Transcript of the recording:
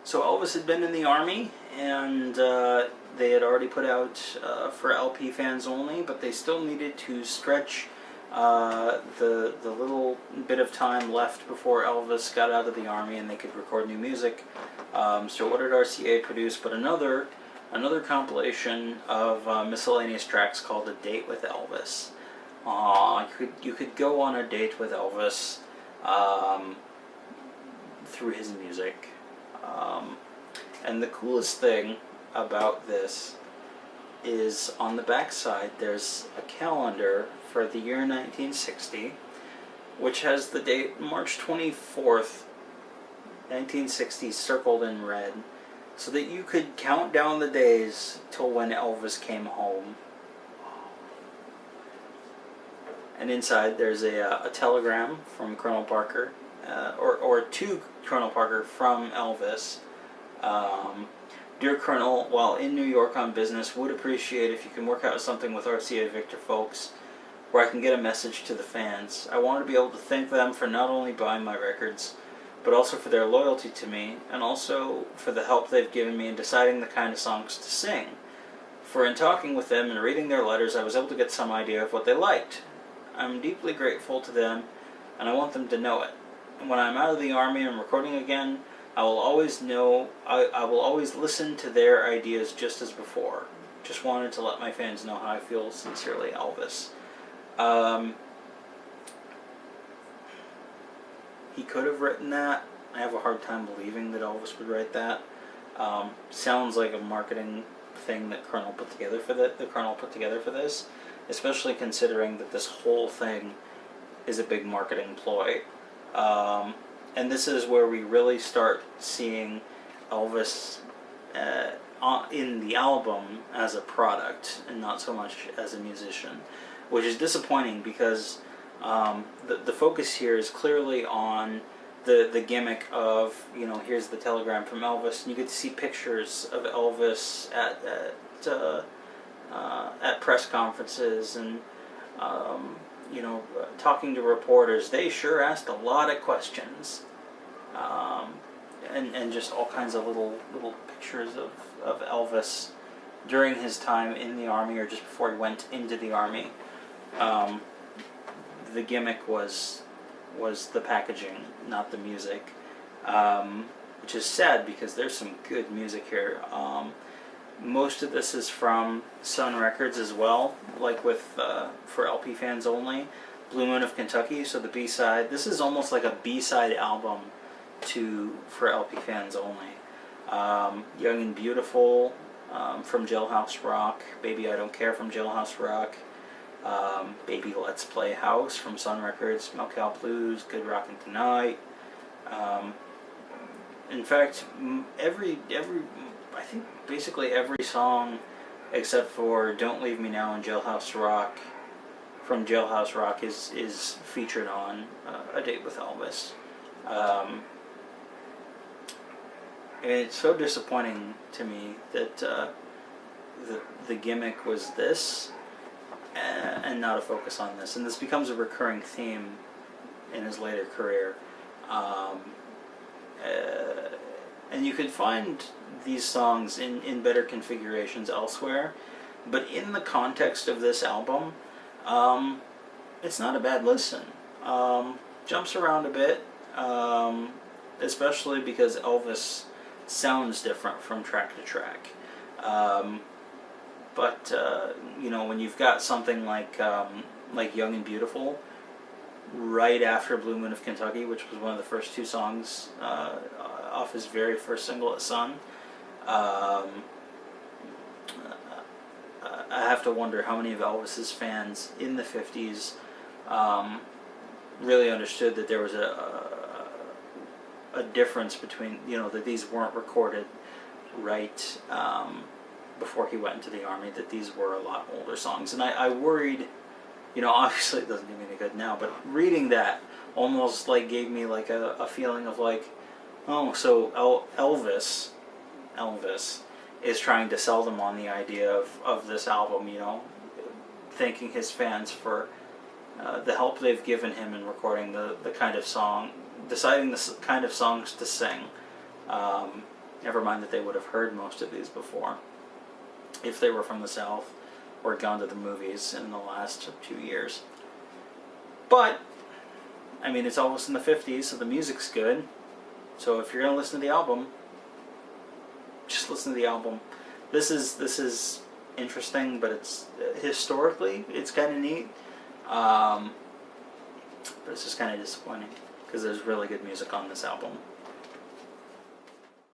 So Elvis had been in the Army, and they had already put out for LP fans only, but they still needed to stretch the little bit of time left before Elvis got out of the Army and they could record new music. So what did RCA produce but another compilation of miscellaneous tracks called A Date with Elvis. You could go on a date with Elvis through his music. And the coolest thing about this is on the back side there's a calendar for the year 1960, which has the date March 24th, 1960 circled in red, so that you could count down the days till when Elvis came home. And inside there's a telegram from Colonel Parker, or to Colonel Parker from Elvis. Dear Colonel, while in New York on business, would appreciate if you can work out something with RCA Victor folks where I can get a message to the fans. I want to be able to thank them for not only buying my records, but also for their loyalty to me, and also for the help they've given me in deciding the kind of songs to sing. For in talking with them and reading their letters, I was able to get some idea of what they liked. I'm deeply grateful to them, and I want them to know it. And when I'm out of the Army and recording again, I will always listen to their ideas just as before. Just wanted to let my fans know how I feel. Sincerely, Elvis. He could have written that. I have a hard time believing that Elvis would write that. Sounds like a marketing thing that Colonel put together for the Colonel put together for this, especially considering that this whole thing is a big marketing ploy. And this is where we really start seeing Elvis in the album as a product and not so much as a musician, which is disappointing because the focus here is clearly on the gimmick of, here's the telegram from Elvis, and you get to see pictures of Elvis at press conferences and talking to reporters. They sure asked a lot of questions, and just all kinds of little pictures of Elvis during his time in the Army or just before he went into the Army. The gimmick was the packaging, not the music, which is sad because there's some good music here. Most of this is from Sun Records as well, like with for LP fans only, Blue Moon of Kentucky. So the B-side, this is almost like a B-side album for LP fans only. Young and Beautiful from Jailhouse Rock, Baby I Don't Care from Jailhouse Rock, Baby Let's Play House from Sun Records, Melcal Blues, Good Rockin' Tonight. In fact, I think basically every song except for Don't Leave Me Now and Jailhouse Rock from Jailhouse Rock is featured on A Date with Elvis. And it's so disappointing to me that the gimmick was this and not a focus on this. And this becomes a recurring theme in his later career. And you could find these songs in better configurations elsewhere, but in the context of this album, it's not a bad listen. Jumps around a bit, especially because Elvis sounds different from track to track. But when you've got something like Young and Beautiful right after Blue Moon of Kentucky, which was one of the first two songs off his very first single at Sun, I have to wonder how many of Elvis's fans in the 50s really understood that there was a difference between, that these weren't recorded right before he went into the Army, that these were a lot older songs. And I worried, obviously it doesn't do me any good now, but reading that almost gave me a feeling of oh, so Elvis is trying to sell them on the idea of this album, thanking his fans for the help they've given him in recording the kind of song, deciding the kind of songs to sing, Never mind that they would have heard most of these before, if they were from the South or gone to the movies in the last 2 years. But, I mean, it's Elvis in the 50s, so the music's good. So if you're going to listen to the album, just listen to the album. This is interesting, but it's historically, it's kind of neat. But it's just kind of disappointing, because there's really good music on this album.